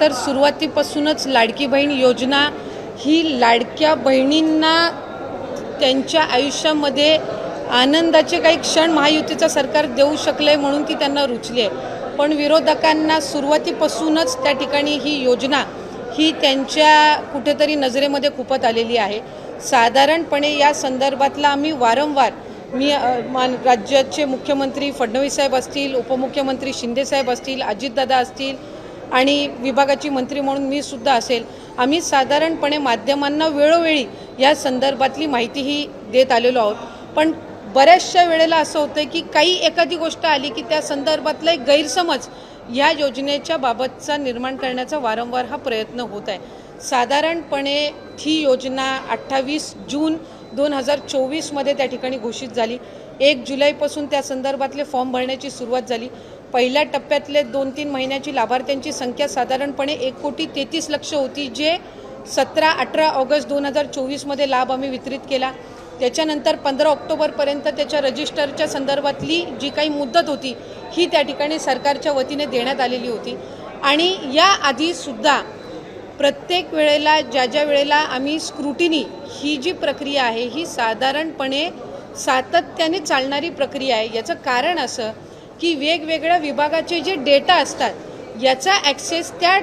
तर सुरुवातीपासूनच लाडकी बहीण योजना ही लाडक्या बहिणींना त्यांच्या आयुष्यामध्ये आनंदाचे काही क्षण महायुतीचं सरकार देऊ शकले म्हणून ती त्यांना रुचली आहे। पण विरोधकांना सुरुवातीपासूनच त्या ठिकाणी ही योजना ही त्यांच्या कुठेतरी नजरेमध्ये खुपत आलेली आहे। साधारणपणे या संदर्भातला आम्ही वारंवार राज्याचे मुख्यमंत्री फडणवीस साहेब असतील, उपमुख्यमंत्री शिंदे साहेब असतील, अजितदादा असतील आणि विभागाची मंत्री म्हणून मी सुद्धा असेल, आम्ही साधारणपणे माध्यमांना वेळोवेळी या संदर्भातली माहितीही देत आलेलो आहोत। पण बऱ्याचशा वेळेला असं होतं की काही एखादी गोष्ट आली की त्या संदर्भातला एक गैरसमज या योजनेच्या बाबतचा निर्माण करण्याचा वारंवार हा प्रयत्न होत आहे। साधारणपणे ही योजना 28 जून 2024 मध्ये त्या ठिकाणी घोषित झाली। 1 जुलैपासून त्या संदर्भातले फॉर्म भरण्याची सुरुवात झाली। पहिल्या टप्प्यातले 2-3 महिन्याची लाभार्थ्यांची संख्या साधारणपणे 1,33,00,000 होती, जे 17-18 ऑगस्ट 2024 मध्ये लाभ आम्ही वितरित केला। त्याच्यानंतर 15 ऑक्टोबरपर्यंत त्याच्या रजिस्टरच्या संदर्भातली जी काही मुदत होती ही त्या ठिकाणी सरकारच्या वतीने देण्यात आलेली होती। आणि या आधी सुद्धा प्रत्येक वेळेला ज्या वेळेला आम्ही स्क्रुटिनी ही जी प्रक्रिया आहे ही साधारणपणे सातत्याने चालणारी प्रक्रिया आहे। याचं कारण असं की वेगवेगळ्या विभागाचे जे डेटा असतात याचा ॲक्सेस त्या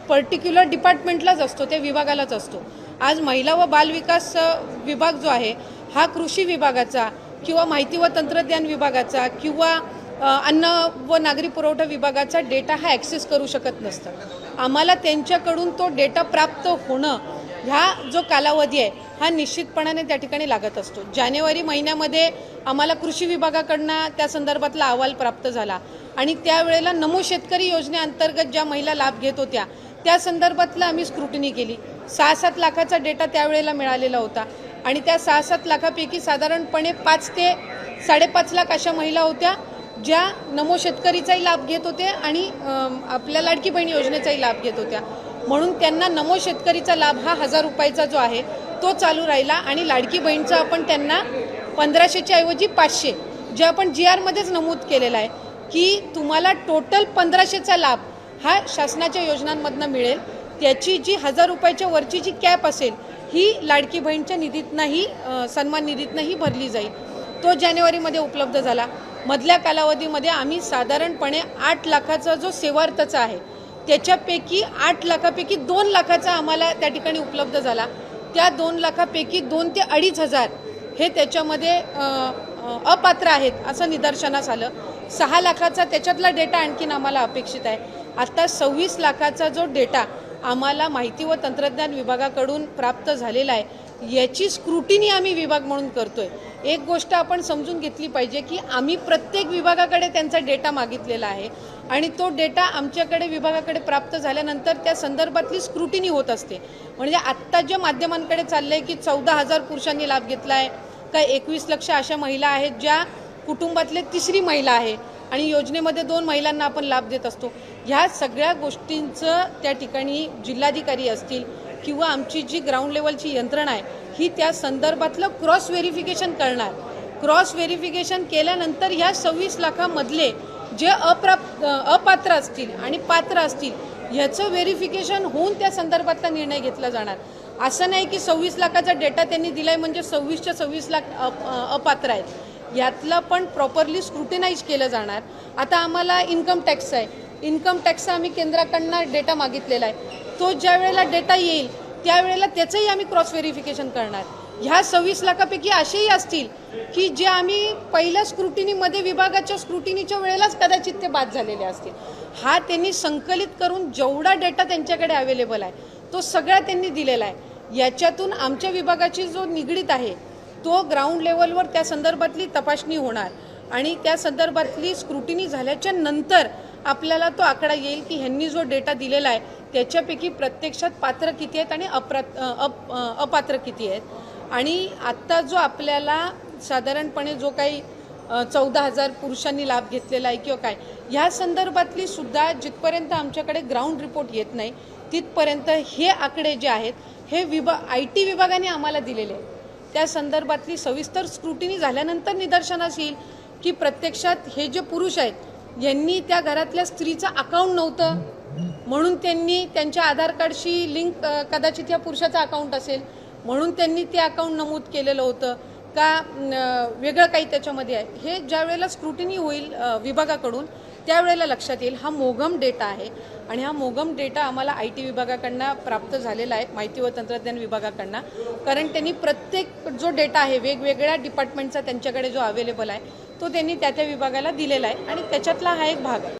पर्टिक्युलर डिपार्टमेंटलाच असतो, त्या विभागालाच असतो। आज महिला व बालविकास विभाग जो आहे हा कृषी विभागाचा किंवा माहिती व तंत्रज्ञान विभागाचा किंवा अन्न व नागरी पुरवठा विभागाचा डेटा हा ॲक्सेस करू शकत नसतं। आम्हाला त्यांच्याकडून तो डेटा प्राप्त होणं ह्या जो कालावधी आहे हा निश्चितपणाने त्या ठिकाणी लागत असतो। जानेवारी महिन्यामध्ये आम्हाला कृषी विभागाकडनं त्या संदर्भातला अहवाल प्राप्त झाला आणि त्यावेळेला नमो शेतकरी योजनेअंतर्गत ज्या महिला लाभ घेत होत्या त्या संदर्भातला आम्ही स्क्रुटिनी केली। 6-7 लाखाचा डेटा त्यावेळेला मिळालेला होता आणि त्या 6-7 लाखापैकी साधारणपणे 5 ते 5.5 लाख अशा महिला होत्या ज्या नमो शेतकरीचाही लाभ घेत होते आणि आपल्या लाडकी बहीण योजनेचाही लाभ घेत होत्या। म्हणून त्यांना नमो शेतकरीचा लाभ हा 1000 रुपयाचा जो आहे तो चालू राहिला आणि लाडकी बहीणचा आपण त्यांना 1500च्या ऐवजी 500 जे आपण GR मध्येच नमूद केलेला आहे की तुम्हाला टोटल 1500चा लाभ हा शासनाच्या योजनांमधनं मिळेल। त्याची जी 1000 रुपयाच्या वरची जी कॅप असेल ही लाडकी बहीणच्या निधीतनंही सन्मान निधीतनंही भरली जाईल। तो जानेवारीमध्ये उपलब्ध झाला। मधल्या कालावधीमध्ये आम्ही साधारणपणे 8 लाखाचा जो सेवार्थचा आहे त्याच्यापैकी 8 लाखापैकी 2 लाखाचा आम्हाला त्या ठिकाणी उपलब्ध झाला। त्या 2 लाखापैकी 2 ते 2,500 हे त्याच्यामध्ये अपात्र आहेत असं निदर्शनास आलं। 6 लाखाचा त्याच्यातला डेटा आणखीन आम्हाला अपेक्षित आहे। आता 26 लाखाचा जो डेटा आम्हाला माहिती व तंत्रज्ञान विभागाकडून प्राप्त झालेला आहे याची स्क्रुटिनी आम्ही विभाग म्हणून करतोय। एक गोष्ट आपण समजून घेतली पाहिजे की आम्ही प्रत्येक विभागाकडे त्यांचा डेटा मागितलेला आहे आणि तो डेटा आमच्याकडे विभागाकडे प्राप्त झाल्यानंतर त्या संदर्भातली स्क्रुटिनी होत असते। म्हणजे आत्ता ज्या माध्यमांकडे चाललंय की 14,000 पुरुषांनी लाभ घेतला आहे का 21 लक्ष अशा महिला आहेत ज्या कुटुंबातले तिसरी महिला आहे आणि योजनेमध्ये 2 महिलांना आपण लाभ देत असतो। ह्या सगळ्या गोष्टींचं त्या ठिकाणी जिल्हाधिकारी असतील किंवा आमची जी ग्राउंड लेवलची यंत्रणा आहे ही त्या संदर्भातलं क्रॉस व्हेरिफिकेशन करणार। क्रॉस व्हेरिफिकेशन केल्यानंतर ह्या 26 लाखामधले जे अपात्र असतील आणि पात्र असतील ह्याचं व्हेरिफिकेशन होऊन त्या संदर्भातला निर्णय घेतला जाणार। असं नाही की 26 लाखाचा डेटा त्यांनी दिलाय म्हणजे 26च्या 26 लाख अपात्र आहेत। यातला पण प्रॉपरली स्क्रुटिनाइज केलं जाणार। आता आम्हाला इन्कम टॅक्स आहे, इन्कम टॅक्सचा आम्ही केंद्राकडनं डेटा मागितलेला आहे। तो ज्या वेळेला डेटा येईल त्यावेळेला त्याचंही आम्ही क्रॉस व्हेरिफिकेशन करणार। ह्या 26 लाखापैकी असेही असतील की जे आम्ही पहिल्या स्क्रुटिनीमध्ये विभागाच्या स्क्रुटिनीच्या वेळेलाच कदाचित ते बाद झालेले असतील। हा त्यांनी संकलित करून जेवढा डेटा त्यांच्याकडे अवेलेबल आहे तो सगळा त्यांनी दिलेला आहे। याच्यातून आमच्या विभागाची जो निगडीत आहे तो ग्राउंड लेवलवर त्या संदर्भातली तपासणी होणार आणि त्या संदर्भातली स्क्रुटिनी झाल्याच्या नंतर आपल्याला तो आकडा येईल की ह्यांनी जो डेटा दिलेला आहे त्याच्यापैकी प्रत्यक्षात पात्र किती आहेत आणि अपात्र किती आहेत। आणि आत्ता जो आपल्याला साधारणपणे जो काही 14,000 पुरुषांनी लाभ घेतलेला आहे किंवा काय ह्या संदर्भातली सुद्धा जिथपर्यंत आमच्याकडे ग्राउंड रिपोर्ट येत नाही तिथपर्यंत हे आकडे जे आहेत हे IT विभागाने आम्हाला दिलेले आहेत। त्या संदर्भातली सविस्तर स्क्रुटिनी झाल्यानंतर निदर्शनास येईल की प्रत्यक्षात हे जे पुरुष आहेत यांनी त्या घरातल्या स्त्रीचं अकाउंट नव्हतं म्हणून त्यांनी त्यांच्या आधार कार्डशी लिंक कदाचित या पुरुषाचं अकाउंट असेल म्हणून त्यांनी ते अकाउंट नमूद केलेलं होतं का वेगळं काही त्याच्यामध्ये आहे. हे ज्या वेळेला स्क्रुटिनी होईल विभागाकडून त्यावेळेला लक्षात येईल. हा मोघम डेटा आहे आणि हा मोघम डेटा आम्हाला IT विभागाकडनं प्राप्त झालेला आहे, माहिती व तंत्रज्ञान विभागाकडनं. कारण त्यांनी प्रत्येक जो डेटा आहे वेगवेगळ्या डिपार्टमेंटचा त्यांच्याकडे जो अवेलेबल आहे तो त्यांनी त्या विभागाला दिलेला आहे आणि त्याच्यातला हा एक भाग आहे.